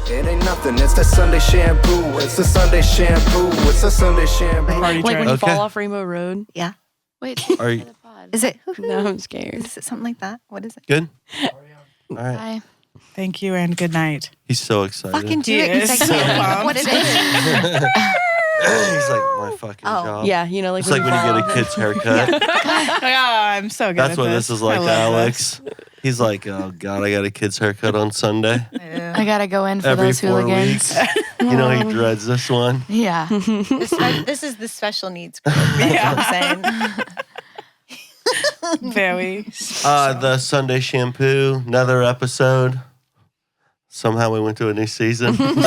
It ain't nothing, it's the Sunday Shampoo. It's the Sunday Shampoo. It's the Sunday Shampoo. Like when you fall off Rainbow Road. Yeah. Wait, Are you? Is it? No, I'm scared. Is it something like that? What is it? Good? All right. bye. Thank you and good night. He's so excited. Fucking do He it. 'Cause I is so can't think of what pumped. it is. He's like, my fucking job. Yeah, you know, like It's like when you get a kid's haircut. I'm so good That's at what this is like I to love Alex. He's like, oh, God, I got a kid's haircut on Sunday. I gotta go in for Every those 4 hooligans. weeks. You know, he dreads this one. Yeah. This is the special needs group. That's what I'm saying. Very. The Sunday Shampoo, another episode. Somehow we went to a new season. Whoever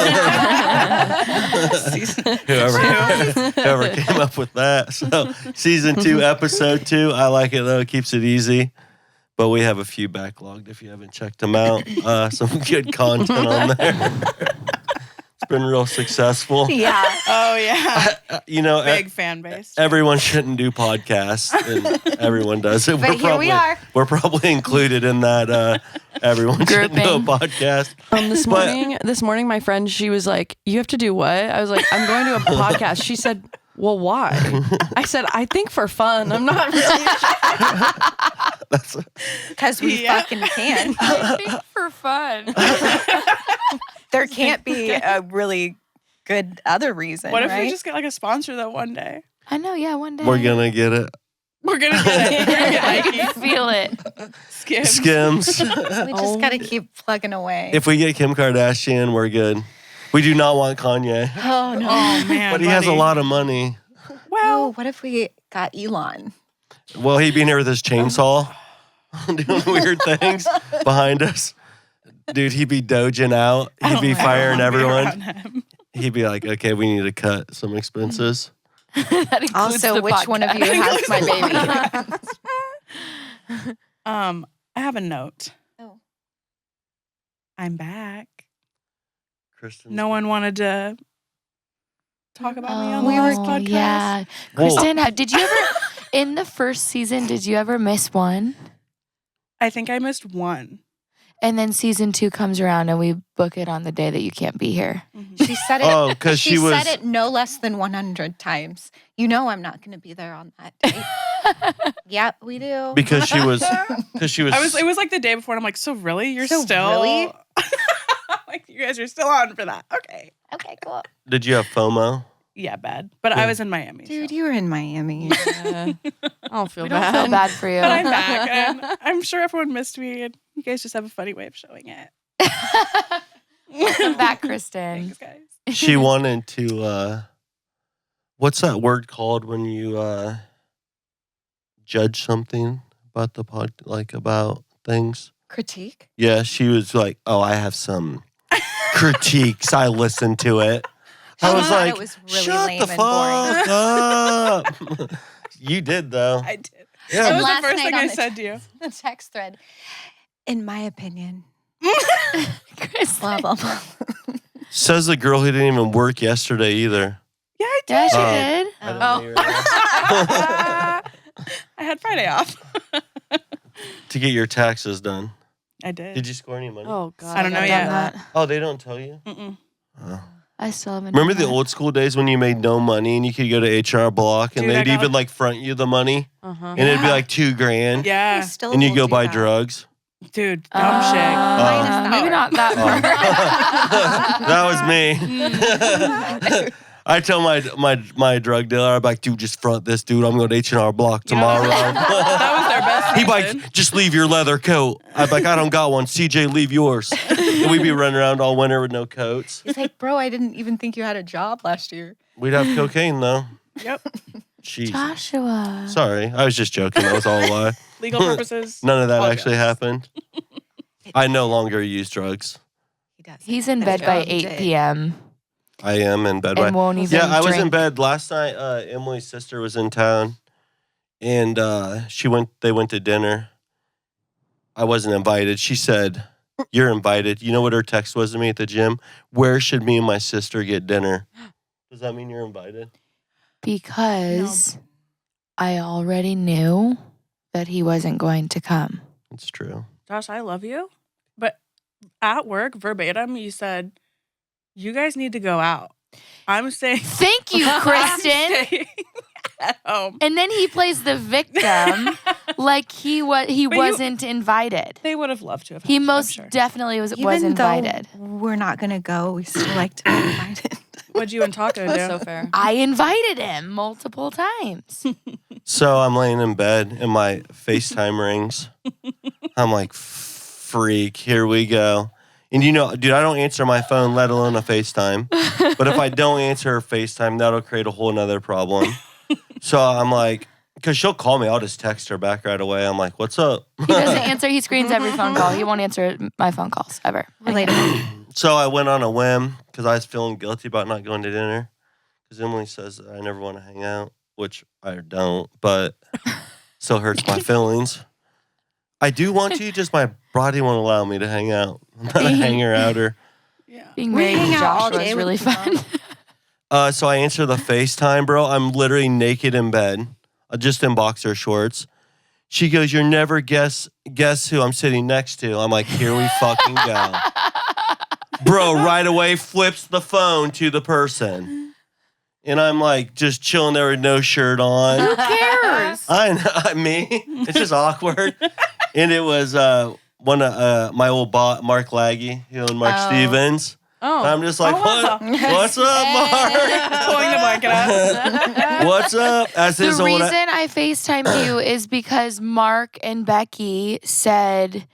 came up with that. So season 2, episode 2. I like it though. It keeps it easy. But we have a few backlogged if you haven't checked them out. Some good content on there. It's been real successful. Yeah. Oh, yeah. You know, Big fan base. everyone shouldn't do podcasts, and everyone does it. But here we are. We're probably included in that. Everyone should do a podcast. This morning, my friend, she was like, "You have to do what?" I was like, "I'm going to a podcast." She said, "Well, why?" I said, "I think for fun. I'm not really sure." Because we fucking can. I think for fun. There can't be a really good other reason. What if right? we just get like a sponsor though one day? I know, yeah, one day. We're gonna get it. We're going to get it. We're going to get I Nike. can feel it. Skims. We just got to keep plugging away. If we get Kim Kardashian, we're good. We do not want Kanye, Oh, no. Oh, man. but he has a buddy. lot of money. Well, what if we got Elon? Well, he'd be in here with his chainsaw, doing weird things behind us. Dude, he'd be doging out. He'd be firing everyone. He'd be like, okay, we need to cut some expenses. That includes Also, the which one of you has my baby? I have a note. Oh. I'm back. Kristen. No one wanted to talk about me on Oh, the last podcast. Yeah. Kristen, did you ever, in the first season, did you ever miss one? I think I missed one. And then season 2 comes around and we book it on the day that you can't be here. She said it. Oh, because she was. said it no less than 100 times. You know I'm not going to be there on that date. Yeah, we do. Because she was. Because she was. It was like the day before, and I'm like, so really? You're So still. really? Like, you guys are still on for that. Okay. Okay, cool. Did you have FOMO? Yeah, bad. But I was in Miami. Dude, so. you were in Miami. I don't feel We don't bad. feel bad for you. But I'm back. And I'm sure everyone missed me. And you guys just have a funny way of showing it. Welcome back, Kristen. Thanks, guys. She wanted to. What's that word called when you judge something about the pod, like about things? Critique? Yeah, she was like, "Oh, I have some critiques. I listened to it." I was thought like, it was really "Shut lame the and boring." fuck up!" You did though. I did. Yeah, That was last the first night thing on I the said to you. The text thread. In my opinion. Kristen. Blah, blah, blah. says the girl who didn't even work yesterday either. Yeah, I did. Yeah, she Oh. did. I didn't know you were there. I had Friday off. To get your taxes done. I did. Did you score any money? Oh God, I don't know I've yet. done that. Oh, they don't tell you? Mm-mm. Oh. I still haven't. Remember done the that. old school days when you made no money and you could go to HR Block and Dude, I they'd got even it. like front you the money Uh-huh. and it'd be like $2,000 Yeah. Still and you will go do buy that. drugs. Dude, dumb shit. Minus Maybe that. not that That was me. I tell my drug dealer, I'm like, dude, just front this dude. I'm going to H&R Block tomorrow. That was their best. He'd be season. like, just leave your leather coat. I'm like, I don't got one. CJ, leave yours. And we'd be running around all winter with no coats. He's like, bro, I didn't even think you had a job last year. We'd have cocaine though. Yep. Jeez. Joshua. Sorry, I was just joking. That was all a lie. Legal purposes. None of that all actually jokes. happened. I no longer use drugs. He does. He's in bed by Every 8 day. p.m. I am in bed. and won't even Yeah, I was in drink. bed last night. Emily's sister was in town, and They went to dinner. I wasn't invited. She said, "You're invited." You know what her text was to me at the gym? Where should me and my sister get dinner? Does that mean you're invited? Because I already knew that he wasn't going to come. It's true. Josh, I love you. But at work, verbatim, you said, You guys need to go out. I'm saying. Thank you, Kristen. Staying at home. And then he plays the victim like he wasn't invited. They would have loved to have. He had you, I'm most sure. definitely was Even invited. though we're not going to go, we still like to be invited. What'd you and Taco do? That's so fair. I invited him multiple times. So I'm laying in bed and my FaceTime rings. I'm like, freak, here we go. And you know, dude, I don't answer my phone, let alone a FaceTime. But if I don't answer her FaceTime, that'll create a whole nother problem. So I'm like, because she'll call me, I'll just text her back right away. I'm like, what's up? He doesn't answer. He screens every phone call. He won't answer my phone calls ever. Relatable. So I went on a whim because I was feeling guilty about not going to dinner. Because Emily says that I never want to hang out, which I don't, but still hurts my feelings. I do want to, just my body won't allow me to hang out. I'm not a hanger outer. Yeah. Being We married hang to out all Joshua day is with really people. fun. So I answer the FaceTime, bro. I'm literally naked in bed, just in boxer shorts. She goes, "You're never guess who I'm sitting next to." I'm like, here we fucking go. Bro, right away flips the phone to the person. And I'm like just chilling there with no shirt on. Who cares? I know, me. It's just awkward. And it was one of my old bot, Mark Laggy, who owned Mark Oh. Stevens. Oh. I'm just like, wow. what's up, Mark? Pulling the blanket up. What's up? As The his old reason I FaceTimed you is because Mark and Becky said,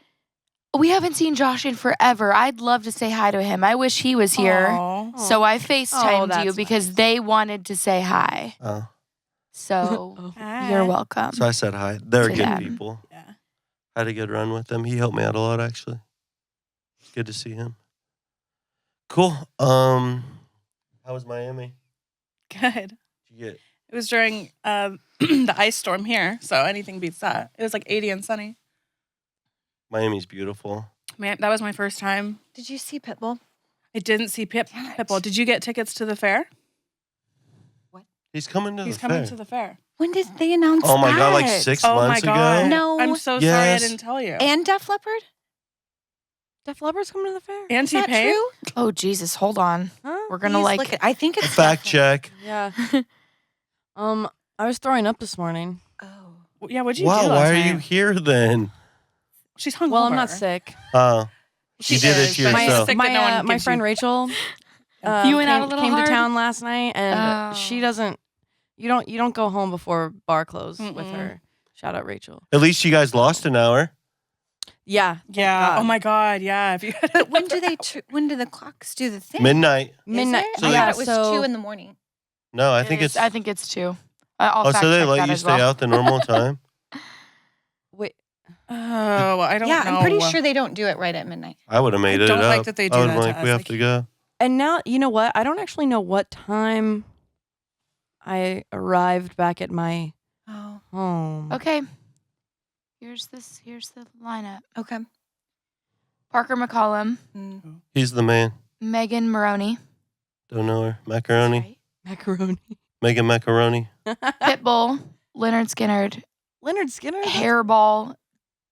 we haven't seen Josh in forever. I'd love to say hi to him. I wish he was here. Aw. So I FaceTimed that's you because nice. they wanted to say hi. Oh. So Hi. you're welcome. So I said hi. They're To good them. people. Yeah. Had a good run with them. He helped me out a lot, actually. It's good to see him. Cool. How was Miami? Good. Did you get It was during the ice storm here, so anything beats that. It was like 80 and sunny. Miami's beautiful. Man, that was my first time. Did you see Pitbull? I didn't see Damn it. Pitbull. Did you get tickets to the fair? He's coming to He's the coming fair. to the fair. When did they announce Oh my God, like that? 6 Oh my months god! ago? No. I'm so sorry I Yes. didn't tell you. And Def Leppard? Def Leppard's coming to the fair? And Is that T-Pain. true? Oh, Jesus. Hold on. Huh? We're going to Please like. look at- I think it's Fact Def check. Yeah. I was throwing up this morning. Leppard. Oh. Yeah, what'd you do Wow, last why are night? you here then? She's hungover. Well, I'm not sick. Oh, you did it is, to but she's yourself. sick that no one My gives friend you- Rachel You went out a little came hard? to town last night, and Oh. she doesn't. You don't go home before bar close with Mm-mm. her. Shout out Rachel. At least you guys lost an hour. Yeah. thank Yeah. God. Oh my god. Yeah. If you. But when do when do the clocks do the thing? Midnight. Is Midnight. it? So I they- thought it was so 2 in the morning. No, I think it's. I think it's 2. I'll Oh, fact so they check let that you as stay well. out the normal time? Wait. Oh, well, I don't Yeah, know. I'm pretty sure they don't do it right at midnight. I would have made I it don't up. like that they do I would that have to like, us. we have Like- to go. And now you know what? I don't actually know what time I arrived back at my Oh, home. Okay. Here's the lineup. okay. Parker McCollum, Mm. He's the man. Megan Maroney, Don't know her. Macaroni. Right. Macaroni. Megan Macaroni. Pitbull, Leonard Skinnard, Leonard Skinner. Hairball,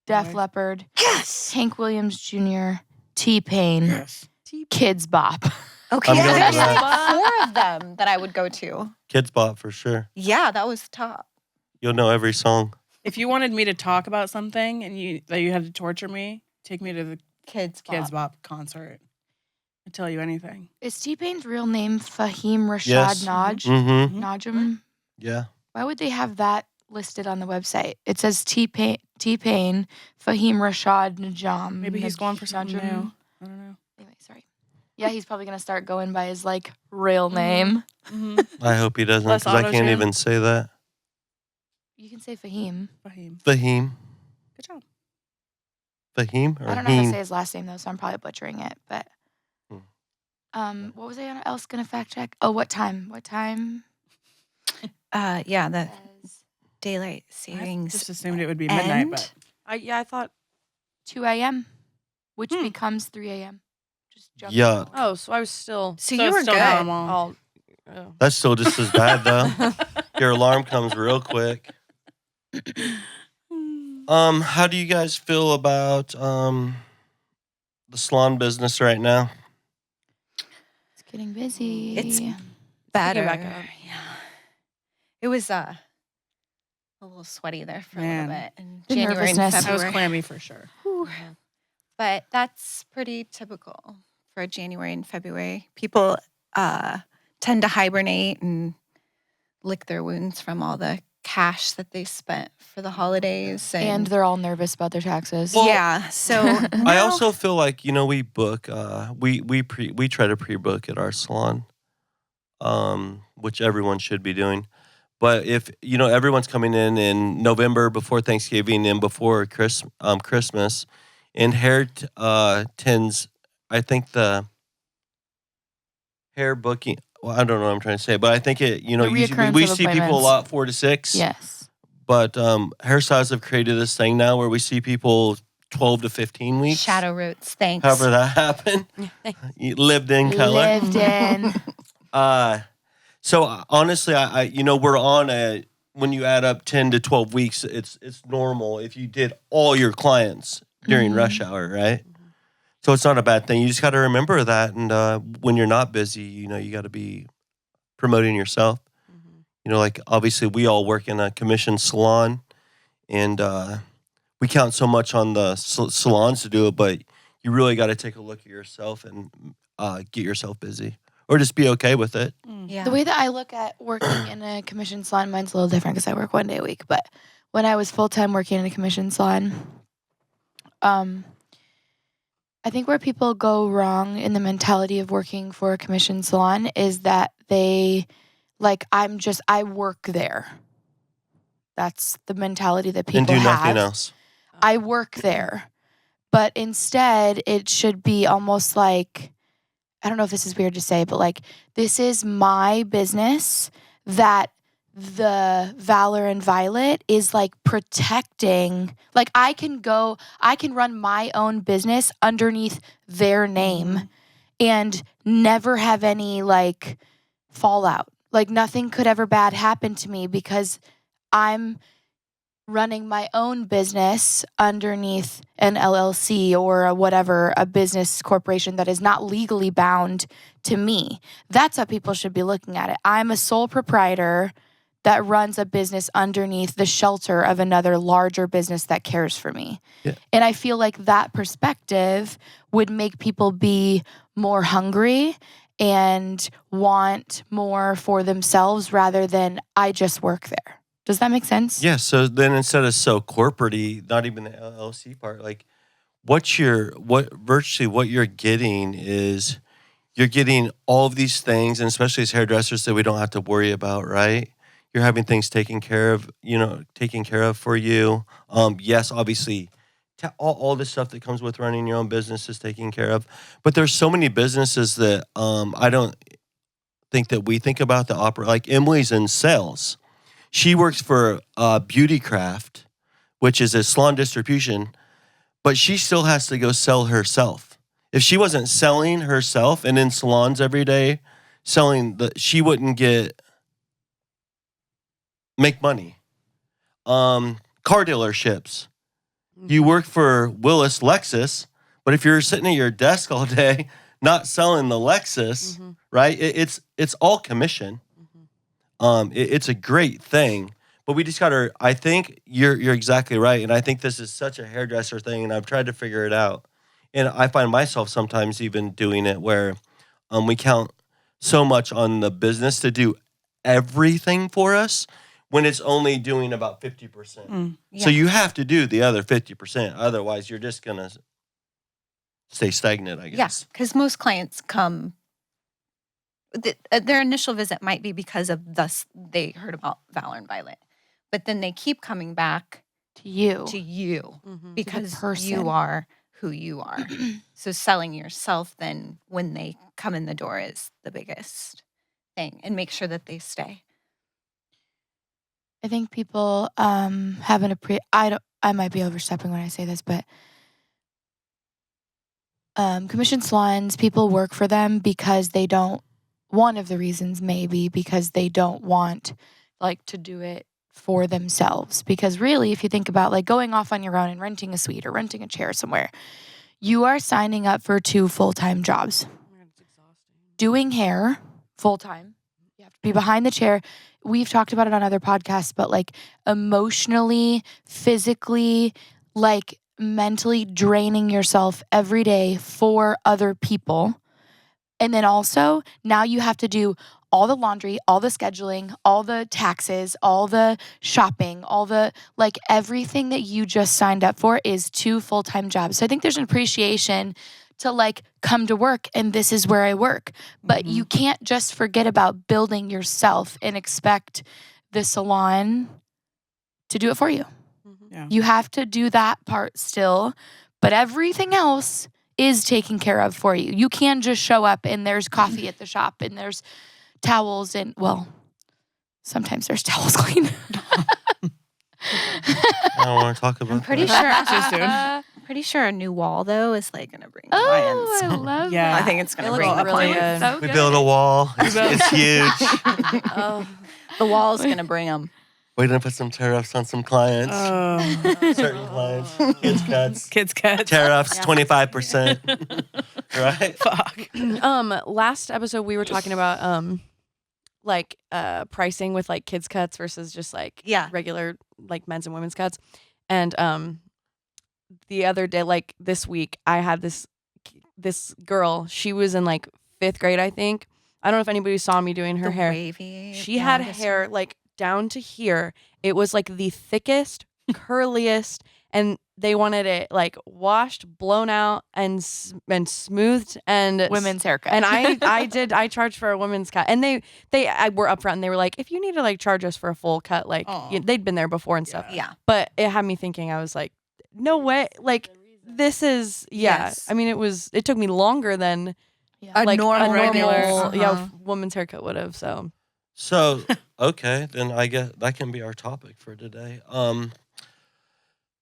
Def Nice. Leppard, Yes. Hank Williams Jr., T-Pain, Yes. Kids Bop. Okay. I'm going There's for like that. 4 of them that I would go to. Kids Bop for sure. Yeah, that was top. You'll know every song. If you wanted me to talk about something and you had to torture me, take me to the Kids Kids Bop concert. I'd tell you anything. Is T-Pain's real name Fahim Rashad Yes. Naj? Mm-hmm. Najm? Yeah. Why would they have that listed on the website? It says T-Pain, Fahim Rashad Najam. Maybe he's going for something Najm. new. I don't know. Anyway, sorry. Yeah, he's probably gonna start going by his like real name. Mm-hmm. I hope he doesn't Less because I can't auto-tune. even say that. You can say Fahim. Fahim. Fahim. Good job. Fahim or I don't know how to Heen? say his last name though, so I'm probably butchering it. But what was I else gonna fact check? Oh, what time? What time? Yeah, the Says daylight I savings. just assumed it would be midnight, end? but I thought. 2 a.m., which Hmm. becomes 3 a.m. Just jump Yuck. Oh, so I was still. So So you it's were still good. normal. all. Oh. That's still just as bad though. Your alarm comes real quick. How do you guys feel about the salon business right now? It's Getting busy. It's better. back up. Yeah. It was a little sweaty there for a Man. little bit in The January and nervousness. I was February. clammy for sure. But that's pretty typical for January and February. People tend to hibernate and lick their wounds from all the cash that they spent for the holidays. And they're all nervous about their taxes. Well, yeah, so I now- also feel like we book we try to pre-book at our salon, which everyone should be doing. But if everyone's coming in November before Thanksgiving and before Christmas, and hair tends, I think the hair booking. Well, I don't know what I'm trying to say, but I think it. Usually reoccurrence we of see people a appointments. lot 4 to 6. Yes. But hairstylists have created this thing now where we see people 12 to 15 weeks. shadow roots. Thanks. However that happened. You lived in color. Lived in. So honestly, I we're on when you add up 10 to 12 weeks, it's normal if you did all your clients during rush hour, right? So it's not a bad thing. You just got to remember that, and when you're not busy, you got to be promoting yourself. Like obviously we all work in a commissioned salon, and we count so much on the salons to do it, but you really got to take a look at yourself and get yourself busy, or just be okay with it. Yeah. The way that I look at working in a commission salon, mine's a little different because I work 1 day a week. But when I was full-time working in a commission salon, I think where people go wrong in the mentality of working for a commission salon is that they, I work there. That's the mentality that people And do have. nothing else. I work there. But instead, it should be almost like, I don't know if this is weird to say, but this is my business that the Valor and Violet is protecting. I can run my own business underneath their name and never have any fallout. Nothing could ever bad happen to me because I'm running my own business underneath an LLC or a business corporation that is not legally bound to me. That's how people should be looking at it. I'm a sole proprietor that runs a business underneath the shelter of another larger business that cares for me. Yeah. And I feel like that perspective would make people be more hungry and want more for themselves rather than I just work there. Does that make sense? Yeah. So then instead of so corporate-y, not even the LLC part, what you're getting is you're getting all of these things, and especially as hairdressers that we don't have to worry about, right? You're having things taken care of for you. Yes, obviously, all the stuff that comes with running your own business is taken care of. But there's so many businesses that I don't think that we think about that operate. Like Emily's in sales. She works for Beauty Craft, which is a salon distribution, but she still has to go sell herself. If she wasn't selling herself and in salons every day, she wouldn't make money. Car dealerships. You work for Willis Lexus, but if you're sitting at your desk all day not selling the Lexus, right? It's all commission. It's a great thing, but we just gotta. I think you're exactly right, and I think this is such a hairdresser thing, and I've tried to figure it out, and I find myself sometimes even doing it where we count so much on the business to do everything for us when it's only doing about 50%. So you have to do the other 50%, otherwise you're just gonna stay stagnant, I guess. Yeah, because most clients come. Their initial visit might be because of they heard about Valor and Violet, but then they keep coming back To you. because person. you are who you are. So selling yourself then when they come in the door is the biggest thing, and make sure that they stay. I think people have I might be overstepping when I say this, but commission salons, people work for them because they don't. One of the reasons maybe because they don't want to do it for themselves. Because really, if you think about going off on your own and renting a suite or renting a chair somewhere, you are signing up for 2 full-time jobs. doing hair full time. You have to be behind the chair. We've talked about it on other podcasts, but like emotionally, physically, like mentally draining yourself every day for other people. And then also now you have to do all the laundry, all the scheduling, all the taxes, all the shopping, all the like everything that you just signed up for is 2 full-time jobs. So I think there's an appreciation to like come to work and this is where I work. But you can't just forget about building yourself and expect the salon to do it for you. Yeah. You have to do that part still, but everything else is taken care of for you. You can just show up and there's coffee at the shop and there's towels and, well, sometimes there's towels clean. I don't want to talk about I'm pretty that. sure. Too soon. Pretty sure a new wall though is like gonna bring Oh, clients. I love Yeah. that. I think it's gonna It looks bring the really clients. good. So We good. built a wall. It's huge. Oh, The wall's gonna bring them. We're gonna put some tariffs on some clients. Oh. Certain clients. Kids cuts. Kids cuts. Tariffs 25%. Right? Fuck. last episode we were talking about like pricing with like kids cuts versus just like Yeah. regular like men's and women's cuts. And the other day, like this week, I had this girl. She was in like 5th grade, I think. I don't know if anybody saw me doing her The hair. wavy. She had longest hair one. like down to here. It was like the thickest, curliest, and they wanted it like washed, blown out, and smoothed and Women's haircut. And I charged for a women's cut, and they were upfront, and they were like, if you need to like charge us for a full cut, like Aw. they'd been there before and stuff. Yeah. But it had me thinking. I was like, no way, like this is Yes. I mean, it took me longer than A like normal, a normal uh-huh. woman's haircut would have. So So, okay, then I guess that can be our topic for today.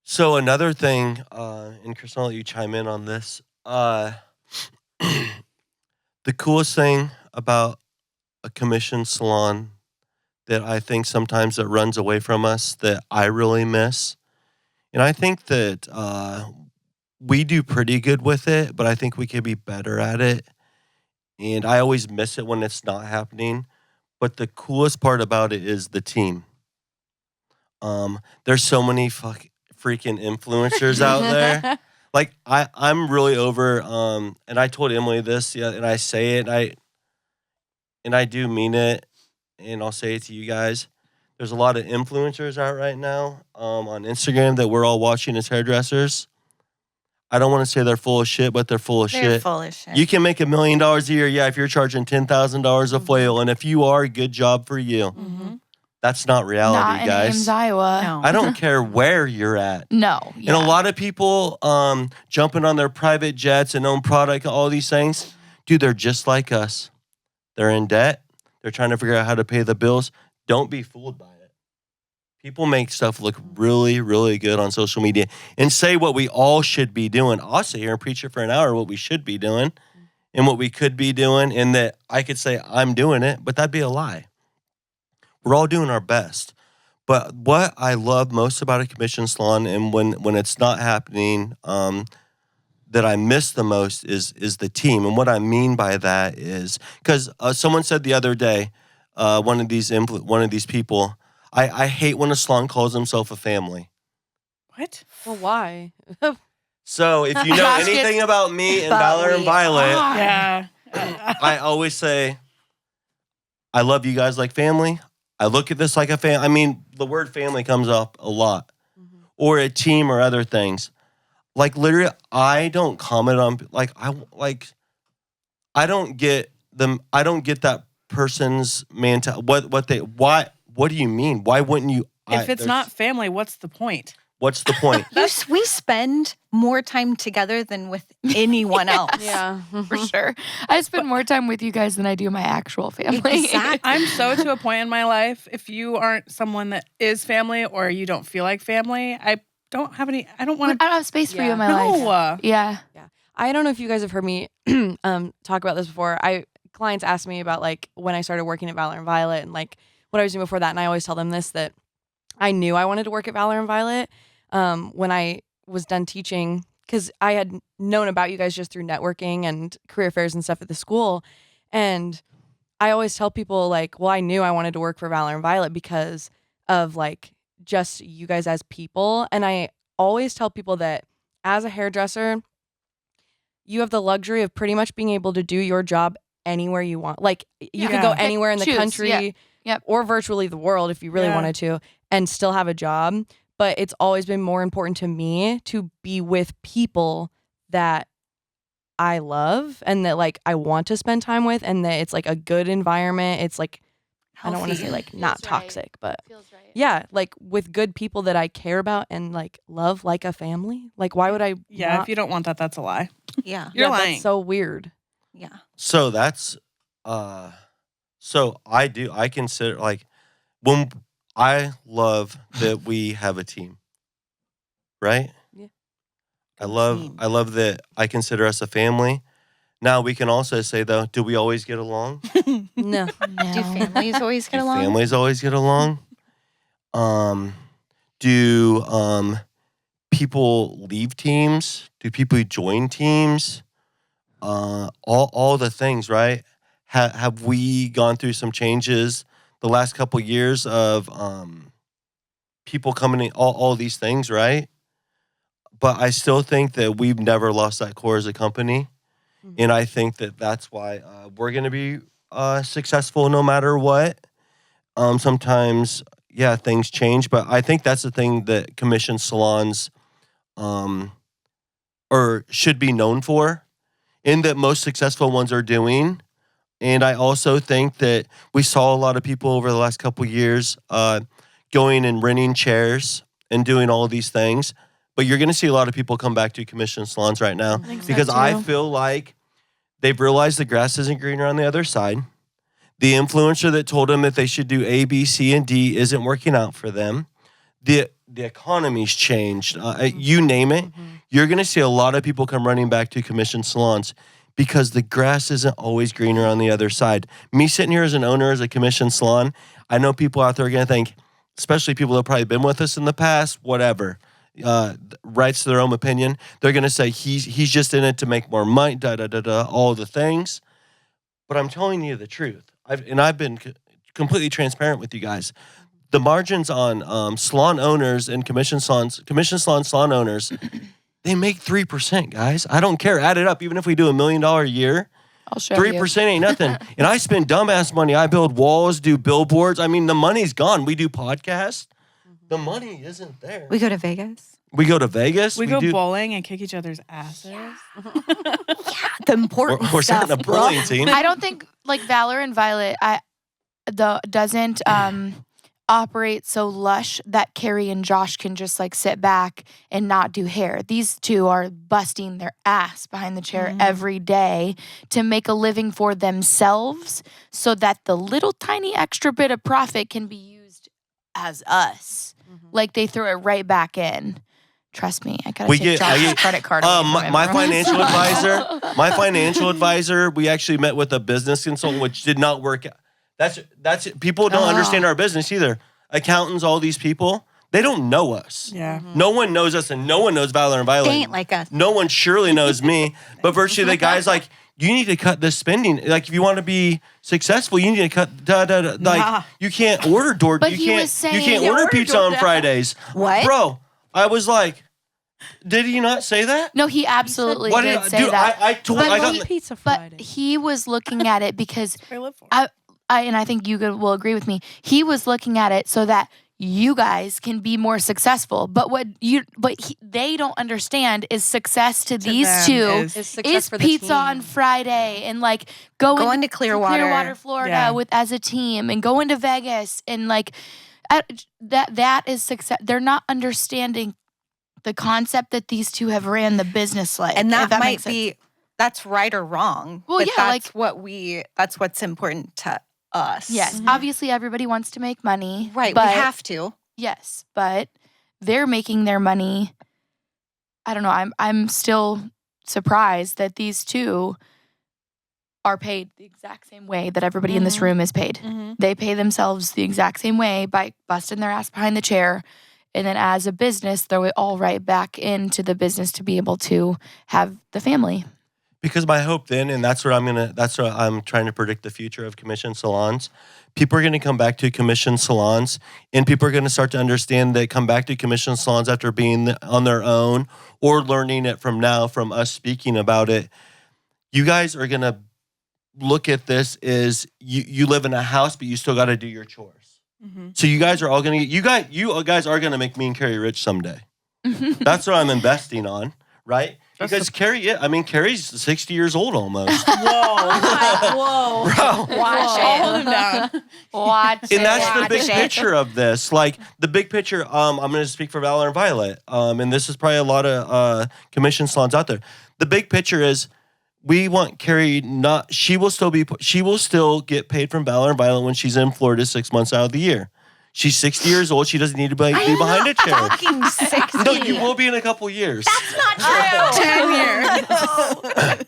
So another thing, and Chris, I'll let you chime in on this. The coolest thing about a commissioned salon that I think sometimes it runs away from us that I really miss, and I think that we do pretty good with it, but I think we could be better at it. And I always miss it when it's not happening. But the coolest part about it is the team. There's so many freaking influencers out there. Like I'm really over. And I told Emily this, yeah, and I say it, and I do mean it, and I'll say it to you guys. There's a lot of influencers out right now on Instagram that we're all watching as hairdressers. I don't want to say they're full of shit, but they're full of They're shit. full of shit. You can make $1 million a year, yeah, if you're charging $10,000 a foil, and if you are, good job for you. Mhm. That's not reality, Not in guys. Ames, Iowa. No. I don't care where you're at. No. And a lot of people jumping on their private jets and own product, all these things, dude, they're just like us. They're in debt. They're trying to figure out how to pay the bills. Don't be fooled by it. People make stuff look really, really good on social media and say what we all should be doing. I'll sit here and preach it for an hour what we should be doing and what we could be doing, and that I could say I'm doing it, but that'd be a lie. We're all doing our best. But what I love most about a commission salon, and when it's not happening, that I miss the most is the team. And what I mean by that is because someone said the other day, one of these people, I hate when a salon calls himself a family. What? well, why? So if you know Josh anything gets- about me and But Valor and we Violet, are. Yeah. I always say, I love you guys like family. I look at this like a family. I mean, the word family comes up a lot. Or a team or other things. Like literally, I don't comment on I don't get them. I don't get that person's what do you mean? Why wouldn't you? If it's not family, what's the point? What's the point? We spend more time together than with anyone else. Yeah, For sure. I spend more time with you guys than I do my actual family. Exactly. I'm so to a point in my life, if you aren't someone that is family or you don't feel like family, I don't I want don't have space for you in my to. life. No. Yeah. I don't know if you guys have heard me talk about this before. Clients ask me about like when I started working at Valor and Violet and like what I was doing before that, and I always tell them this, that I knew I wanted to work at Valor and Violet when I was done teaching, because I had known about you guys just through networking and career fairs and stuff at the school. And I always tell people like, well, I knew I wanted to work for Valor and Violet because of like just you guys as people. And I always tell people that as a hairdresser, you have the luxury of pretty much being able to do your job anywhere you want. Like you could go Yeah. anywhere in the Choose, country yeah. Yep. or virtually the world if you really Yeah. wanted to and still have a job. But it's always been more important to me to be with people that I love and that like I want to spend time with and that it's like a good environment. It's like, I don't want to say Healthy. like not Feels right. toxic, but Feels right. yeah, like with good people that I care about and like love like a family. Like why would I Yeah, not? if you don't want that, that's a lie. Yeah. You're Yeah, lying. That's so weird. Yeah. So that's so I consider like when I love that we have a team. Right? Yeah. I Good love team. that I consider us a family. Now we can also say though, do we always get along? No. Do families always get Do along? families always get along? Do people leave teams? Do people join teams? All the things, right? Have we gone through some changes the last couple years of people coming in, all these things, right? But I still think that we've never lost that core as a company. Mhm. And I think that that's why we're going to be successful no matter what. Sometimes, yeah, things change, but I think that's the thing that commission salons or should be known for, and that most successful ones are doing. And I also think that we saw a lot of people over the last couple years going and renting chairs and doing all of these things. But you're going to see a lot of people come back to commission salons right now think so, because I too. feel like they've realized the grass isn't greener on the other side. The influencer that told them that they should do A, B, C, and D isn't working out for them. The economy's changed. You name it. You're going to see a lot of people come running back to commission salons because the grass isn't always greener on the other side. Me sitting here as an owner as a commission salon, I know people out there are going to think, especially people that have probably been with us in the past, whatever, rights to their own opinion. They're going to say he's just in it to make more money, all the things. But I'm telling you the truth. I've been completely transparent with you guys. The margins on salon owners and commission salon owners, they make 3%, guys. I don't care. Add it up. Even if we do $1 million a year, I'll show you. 3% ain't nothing. And I spend dumbass money. I build walls, do billboards. I mean, the money's gone. We do podcasts. The money isn't there. We go to Vegas. We go to Vegas. We go do, bowling and kick each other's asses. The important We're stuff, starting a bro. bowling team. I don't think like Valor and Violet doesn't operate so lush that Carrie and Josh can just like sit back and not do hair. These two are busting their ass behind the chair every day to make a living for themselves so that the little tiny extra bit of profit can be used as us. Like they throw it right back in. Trust me, I gotta take Josh's credit card away from my everyone. financial advisor, we actually met with a business consultant, which did not work out. That's it. People don't understand our business either. Accountants, all these people, they don't know us. Yeah. No one knows us, and no one knows Valor and Violet. They ain't like us. No one surely knows me. But virtually, the guy's like, you need to cut this spending. Like, if you want to be successful, you need to cut. Like, you can't order door. But you he can't. was saying- you can't Yeah, order order pizza on DoorDash. Fridays. What? bro? I was like, did he not say that? No, he absolutely What did did say that. I told. But I got. he- Pizza But Friday. he was looking at it because I live for. and I think you will agree with me. He was looking at it so that you guys can be more successful. But they don't understand is success to these them two is success for the pizza team. on Friday and like going to Clearwater. Florida Yeah. as a team and going to Vegas and like that is success. They're not understanding the concept that these two have ran the business like. And if that might makes sense. be that's right or wrong. Well, but yeah, that's like- that's what's important to us. Yes, obviously everybody wants to make money. Right. But We have to. yes, but they're making their money. I don't know. I'm still surprised that these two are paid the exact same way that everybody in this room is paid. They pay themselves the exact same way by busting their ass behind the chair. And then as a business, throw it all right back into the business to be able to have the family. Because my hope then, and that's what I'm trying to predict the future of commission salons. People are going to come back to commission salons, and people are going to start to understand that come back to commission salons after being on their own or learning it from us speaking about it. You guys are going to look at this as you live in a house, but you still got to do your chores. Mm-hmm. So you guys are all going to you guys are going to make me and Carrie rich someday. That's what I'm investing on, right? Because Carrie's 60 years old almost. Whoa. Bro. Watch Hold it. him down. Watch it. And that's the watch big it. picture of this. Like the big picture, I'm going to speak for Valor and Violet. And this is probably a lot of commission salons out there. The big picture is we want Carrie she will still get paid from Valor and Violet when she's in Florida 6 months out of the year. She's 60 years old. She doesn't need to be behind a chair. Fucking 60. No, you will be in a couple years. That's not true. 10 years.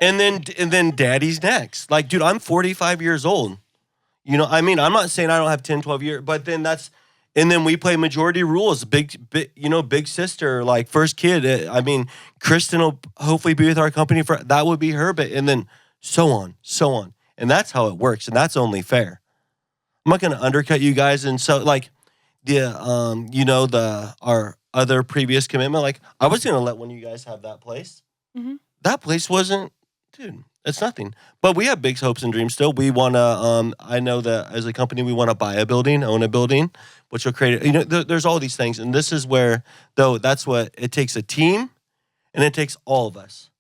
And then daddy's next. Like, dude, I'm 45 years old. You know, I mean, I'm not saying I don't have 10, 12 years, but then then we play majority rules. Big sister, like first kid. I mean, Kristen will hopefully be with our company that would be her, and then so on. And that's how it works. And that's only fair. I'm not going to undercut you guys. And so like our other previous commitment, like I was going to let one of you guys have that place. Mm-hmm. That place wasn't, dude, it's nothing. But we have big hopes and dreams still. We want to, I know that as a company, we want to buy a building, own a building, which will create, there's all these things. And this is where, though, that's what it takes a team and it takes all of us.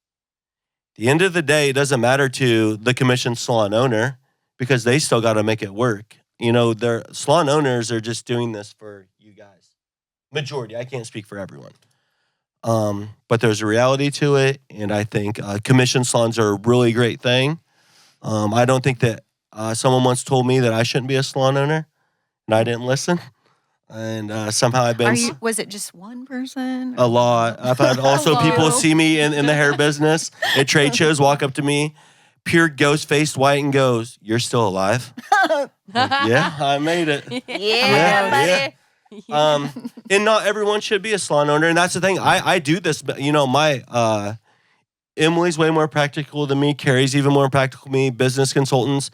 At the end of the day, it doesn't matter to the commission salon owner because they still got to make it work. Their salon owners are just doing this for you guys. Majority. I can't speak for everyone. But there's a reality to it. And I think commission salons are a really great thing. I don't think that someone once told me that I shouldn't be a salon owner and I didn't listen. And somehow I've been... Was it just one person? A lot. I've had also people see me in the hair business at trade shows, walk up to me, pure ghost-faced white and goes, "You're still alive?" Like, yeah, I made it. Yeah, buddy. And not everyone should be a salon owner. And that's the thing. I do this, but my Emily's way more practical than me. Carrie's even more practical than me. Business consultants.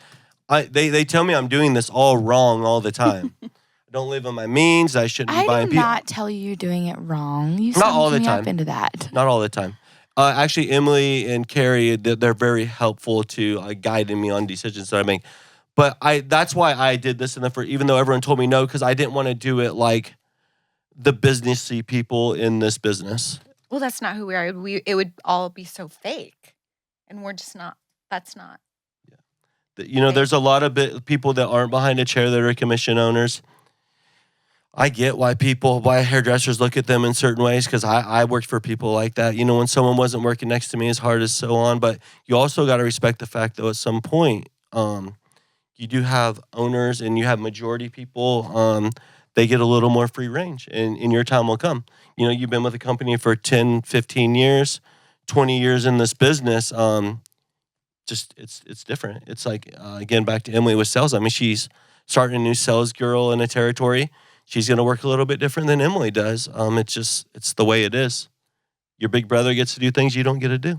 They tell me I'm doing this all wrong all the time. I don't live on my means. I shouldn't be buying I do not tell you you're doing it wrong. You Not all the me up time. into that. Not all the time. Actually, Emily and Carrie, they're very helpful to guiding me on decisions that I make. But that's why I did this even though everyone told me no, because I didn't want to do it like the businessy people in this business. Well, that's not who we are. It would all be so fake, and we're just not. That's not. There's a lot of people that aren't behind a chair that are commission owners. I get why hairdressers look at them in certain ways because I worked for people like that. When someone wasn't working next to me as hard as so on. But you also got to respect the fact, though, at some point, you do have owners and you have majority people. They get a little more free range and your time will come. You've been with a company for 10, 15 years, 20 years in this business. It's different. It's like, again, back to Emily with sales. I mean, she's starting a new sales girl in a territory. She's going to work a little bit different than Emily does. It's the way it is. Your big brother gets to do things you don't get to do.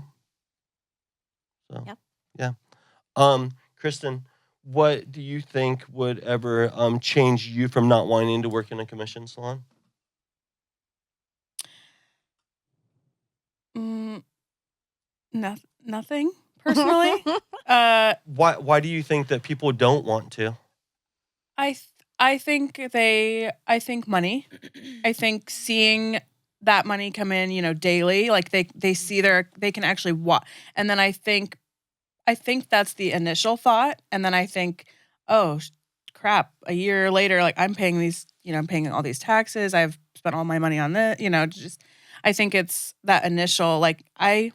So, Yep. Yeah. Kristen, what do you think would ever change you from not wanting to work in a commission salon? Nothing personally. Why do you think that people don't want to? I think money. I think seeing that money come in, daily, like they see they can actually watch. And then I think that's the initial thought. And then I think, oh crap, a year later, like I'm paying all these taxes. I've spent all my money on this, I think it's that initial, like I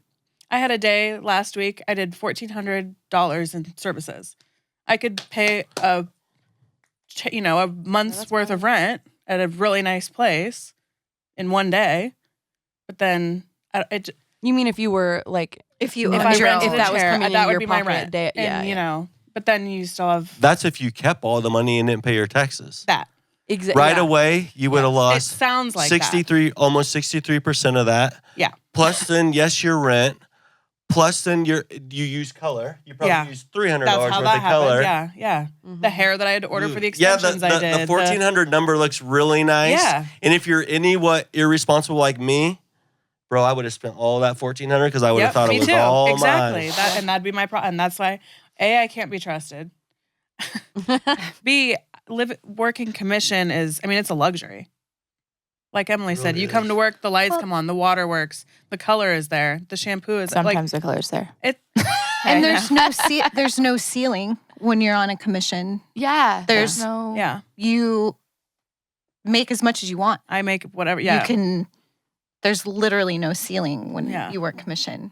had a day last week. I did $1,400 in services. I could pay a month's worth of rent at a really nice place in one day, but then You mean if you were like If if I that was chair, coming that in would your be my pocket rent. day, And, but then you still have That's if you kept all the money and didn't pay your taxes. that. exactly Right away, you would have It lost sounds like that. almost 63% of that. Yeah. Plus, then, yes, your rent. Plus, then you use color. You probably use $300 That's worth how of that color. happened. Yeah. Mhm. The hair that I had to order for the Yeah, extensions the I did. the 1,400 number looks really nice. Yeah. And if you're irresponsible like me, bro, I would have spent all that 1,400 because I would have thought it was all exactly. mine. And that'd be my problem. And that's why, A, I can't be trusted. B, working commission is, I mean, it's a luxury. Like Emily said, you come to work, the lights come on, the water works, the color is there, the shampoo is Sometimes the color's there. It, And there's no ceiling when you're on a commission. Yeah. There's no. yeah, You make as much as you want. I make whatever. Yeah, You can. There's literally no ceiling when Yeah. you work commission.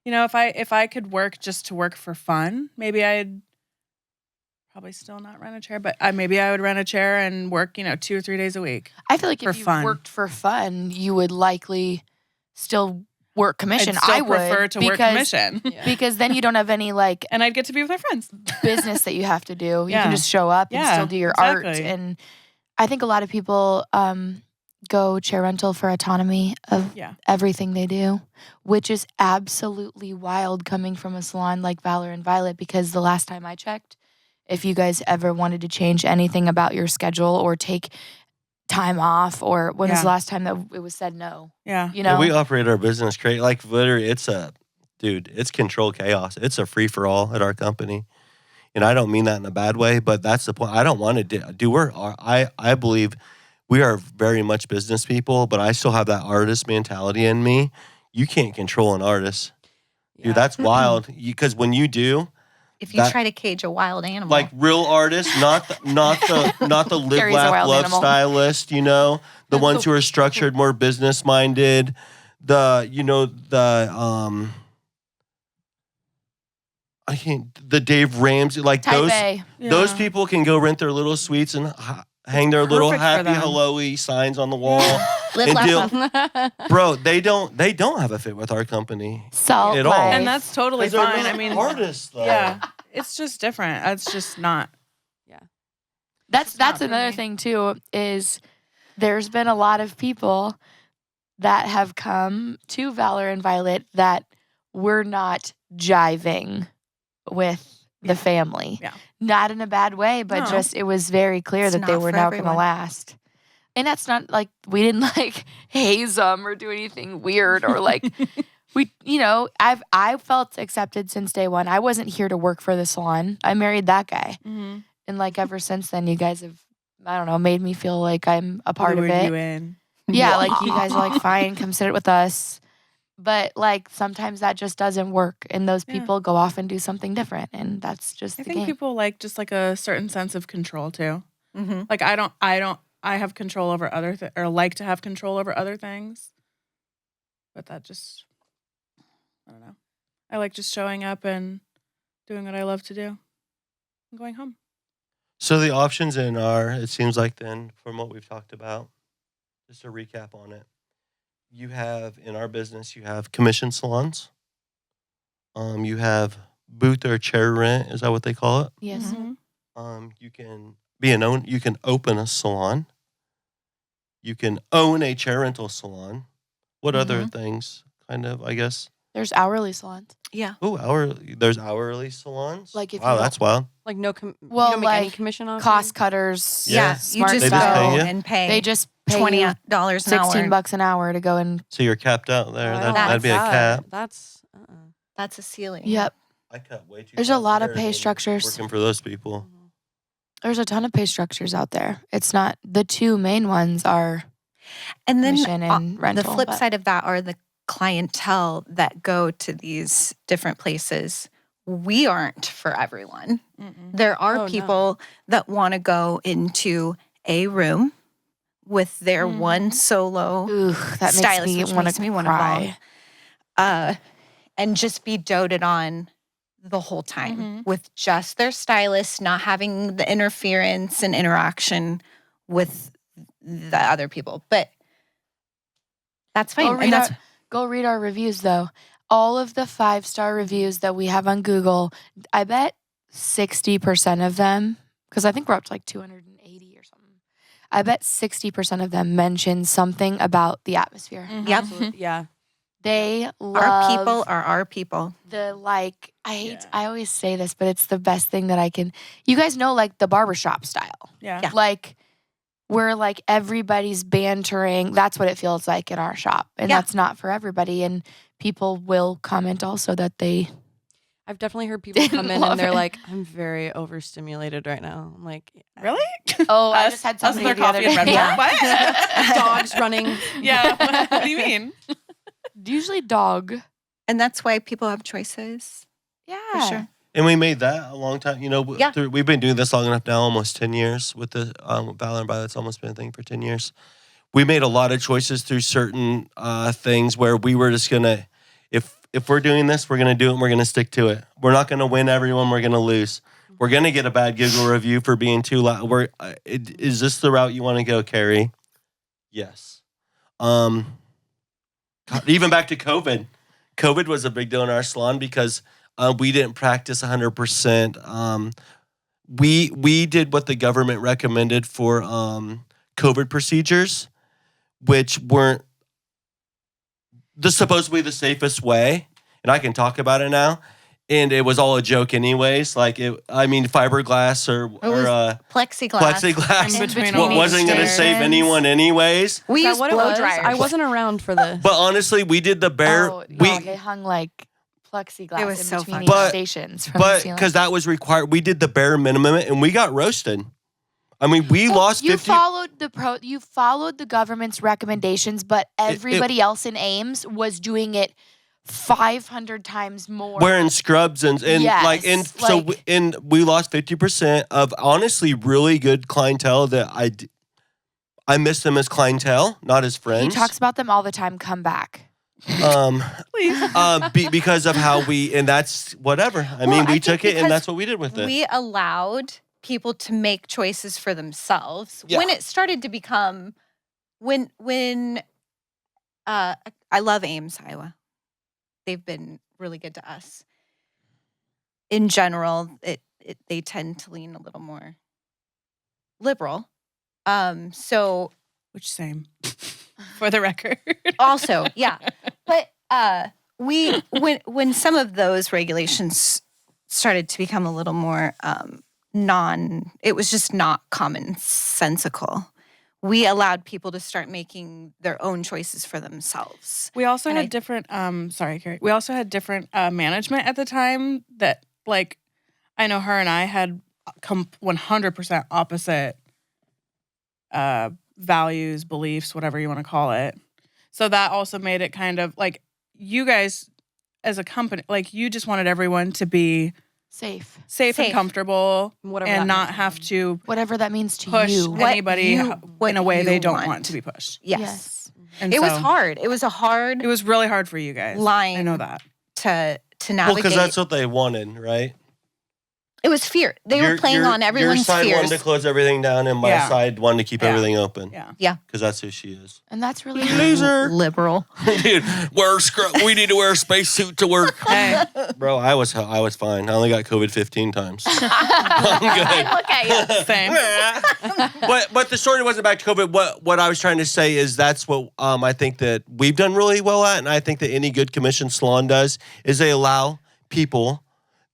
you know, if I could work just to work for fun, maybe I'd probably still not rent a chair, but maybe I would rent a chair and work, 2 or 3 days a week. I feel like For if you fun. worked for fun, you would likely still work commission. I'd still I would prefer to work because- commission, because then you don't have any like and I'd get to be with my friends. business that you have to do. You Yeah. can just show up and Yeah, still do your art. exactly. And I think a lot of people go chair rental for autonomy of Yeah. everything they do, which is absolutely wild coming from a salon like Valor and Violet, because the last time I checked, if you guys ever wanted to change anything about your schedule or take time off, or when was Yeah. the last time that it was said no? Yeah, You know? We operate our business great. Like, literally, it's control chaos. It's a free for all at our company. And I don't mean that in a bad way, but that's the point. I don't want to do work. I believe we are very much business people, but I still have that artist mentality in me. You can't control an artist. Dude, that's wild. Because when you do, If you try to cage a wild animal, like real artists, not the live, Carrie's a laugh, wild love animal. stylist, the ones who are structured, more business minded, the Dave Ramsey, like Type those A. those people can go rent their little suites and hang their little perfect for happy them. hello-y signs on the wall. live, and laugh, deal- love. Bro, they don't have a fit with our company. Salt At all. life. and that's totally 'Cause they're fine. not I mean, artists though. yeah, it's just different. It's just not. That's not for another me. thing too, is there's been a lot of people that have come to Valor and Violet that were not jiving with the family. Yeah. Not in a bad way, but No. just it was very clear It's that they not were for not going to everyone. last. And that's not like we didn't like haze them or do anything weird or like I felt accepted since day one. I wasn't here to work for the salon. I married that guy. Mm-hmm. And like ever since then, you guys have, I don't know, made me feel like I'm a part of Lured it. you in. Yeah, like you guys are like, fine, come sit with us. But like sometimes that just doesn't work, and those Yeah. people go off and do something different, and that's just I the think game. people like just like a certain sense of control too. Mm-hmm. Like I have control over other or like to have control over other things. But that just, I don't know. I like just showing up and doing what I love to do and going home. So the options it seems like then, from what we've talked about, just a recap on it. You have, in our business, you have commission salons. You have booth or chair rent. Is that what they call it? Yes. Mm-hmm. You can you can open a salon. You can own a chair rental salon. What other things, kind of, I guess? There's hourly salons. Yeah. Oh, there's hourly salons? Like if wow, you that's wild. Like you Well, don't make any like, commission on Cost cutters. Yeah. You Smart just They go just pay you? and pay. They just pay $20 you an hour. $16 an hour to go and. So you're capped out there. I That, don't that'd like be a that. cap. That's That's a ceiling. Yep. I cut way too There's a fast lot of there pay than structures. Working for those people. There's a ton of pay structures out there. It's not the two main ones are And then commission and rental. the flip but- side of that are the clientele that go to these different places. We aren't for everyone. Mm-mm. There are Oh, no. people that want to go into a room with their Mhm. one solo Ooh, that Stylist, makes which me want makes to me wanna cry. And just be doted on the whole time Mhm. with just their stylist, not having the interference and interaction with the other people. But that's fine. Go And read, that's go read our reviews though. All of the 5-star reviews that we have on Google, I bet 60% of them, because I think we're up to like 280 or something. I bet 60% of them mention something about the atmosphere. Mhm. Yep. absolutely, yeah. They love Our people are our people. the like. I hate. Yeah. I always say this, but it's the best thing that I can. You guys know, like the barbershop style. Yeah. Yeah. Like where like everybody's bantering. That's what it feels like in our shop, and Yeah. that's not for everybody. And people will comment also that they. I've definitely heard people Didn't come in love and they're it. like, I'm very overstimulated right now. I'm like, Really? Oh, I Us- just had us somebody with the our other coffee and Red day. Bull. What? dogs running. Yeah. What do you mean? Usually dog. And that's why people have choices. Yeah. For sure. And we made that a long time. You know, Yeah. we've been doing this long enough now, almost 10 years with the Valor and Violet. It's almost been a thing for 10 years. We made a lot of choices through certain things where we were just going to, if we're doing this, we're going to do it and we're going to stick to it. We're not going to win everyone. We're going to lose. We're going to get a bad Google review for being too loud. Is this the route you want to go, Carrie? Yes. God, even back to COVID. COVID was a big deal in our salon because we didn't practice 100%. We did what the government recommended for COVID procedures, which weren't supposedly the safest way. And I can talk about it now. And it was all a joke anyways. Like, fiberglass or Plexiglass. In between what all wasn't going to the save stations. anyone anyways. We Is that use what it blow was? dryers. I wasn't around for this. But honestly, we did the bare. Oh, no, they hung like plexiglass It was in so between funny. each But- stations. From But the ceiling. because that was required, we did the bare minimum and we got roasted. I mean, we Well, lost you 50. You followed the government's recommendations, but everybody else in Ames was doing it 500 times more. Wearing scrubs and Yes, we lost 50% of honestly really good clientele that I miss them as clientele, not as friends. He talks about them all the time. Come back. Please. Because of how and that's whatever. I mean, I we think took it and because that's what we did with it. We allowed people to make choices for themselves. Yeah. When it started to become, when I love Ames, Iowa. They've been really good to us. In general, they tend to lean a little more liberal. So Which same. For the record. also, yeah. But when some of those regulations started to become a little more it was just not commonsensical. We allowed people to start making their own choices for themselves. We also And had I- different sorry, Carrie. We also had different management at the time that like I know her and I had 100% opposite values, beliefs, whatever you want to call it. So that also made it kind of like you guys as a company, like you just wanted everyone to be Safe. safe and Safe. comfortable Whatever and that not means. have to Whatever that means to push you. What anybody what in a way you they don't want. want to be pushed. Yes. And It was so hard. It was a hard It was really hard for you guys. line I know that. to well, navigate. because that's what they wanted, right? It was fear. They were playing on everyone's your side fears. wanted to close everything down, and my Yeah. side wanted to keep Yeah. everything open. Yeah. Because that's who she is. And that's really Loser. Liberal. Dude, we need to wear a spacesuit to work. Hey, Bro, I was fine. I only got COVID 15 times. I'm good. Look at you. same. but the story wasn't back to COVID. What I was trying to say is that's what I think that we've done really well at, and I think that any good commission salon does is they allow people.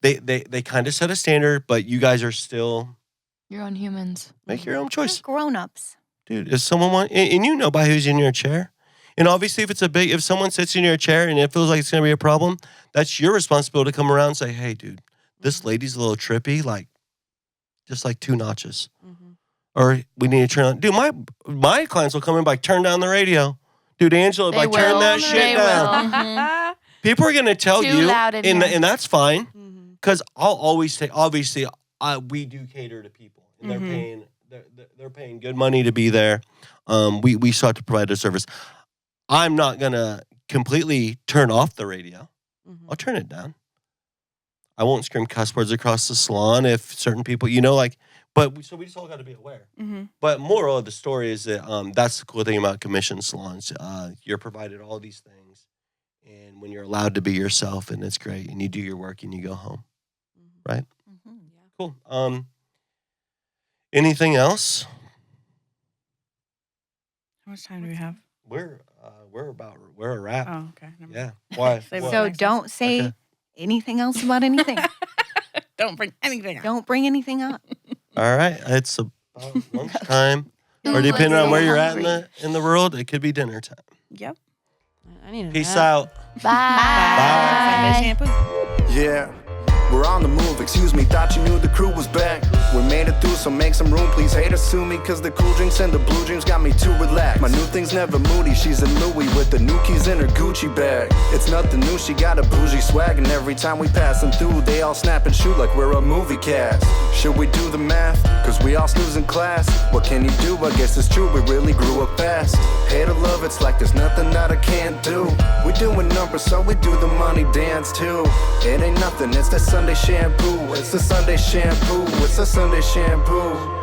They kind of set a standard, but you guys are still your own humans. make your own choice, Grown-ups. dude. If someone and you know by who's in your chair, and obviously if someone sits in your chair and it feels like it's gonna be a problem, that's your responsibility to come around and say, hey, dude, this lady's a little trippy, like just like 2 notches. Or we need to turn on. Dude, my clients will come in by turn down the radio. Dude, Angela, They by turn will. that shit They down. will. People are going to tell Too you. loud in here. And that's fine. Because I'll always say, obviously, we do cater to people. And they're paying good money to be there. We sought to provide a service. I'm not going to completely turn off the radio. I'll turn it down. I won't scream cuss words across the salon if certain people, so we just all got to be aware. But moral of the story is that that's the cool thing about commission salons. You're provided all these things, and when you're allowed to be yourself, and it's great, and you do your work, and you go home, right? Cool. Anything else? How much time do we have? We're We're a wrap. Oh, okay. Never mind. Yeah. Why? Save What? it. So Next don't say Okay. anything else about anything. Don't bring anything up. Don't bring anything up. All right. It's about lunchtime. Ooh, Or depending let's on where get you're at hungry. in the world, it could be dinner time. Yep. I need a Peace nap. out. Bye. Sunday shampoo. Yeah, we're on the move, excuse me, thought you knew the crew was back. We made it through, so make some room, please haters sue me, cause the cool drinks and the blue dreams got me too relaxed. My new thing's never moody, she's a Louis with the new keys in her Gucci bag. It's nothing new, she got a bougie swag, and every time we passing through, they all snap and shoot like we're a movie cast. Should we do the math? Cause we all snooze in class. What can you do? I guess it's true, we really grew up fast. Hate or love, it's like there's nothing that I can't do. We doing numbers, so we do the money dance too. It ain't nothing, it's the Sunday shampoo. It's the Sunday shampoo. It's the Sunday shampoo.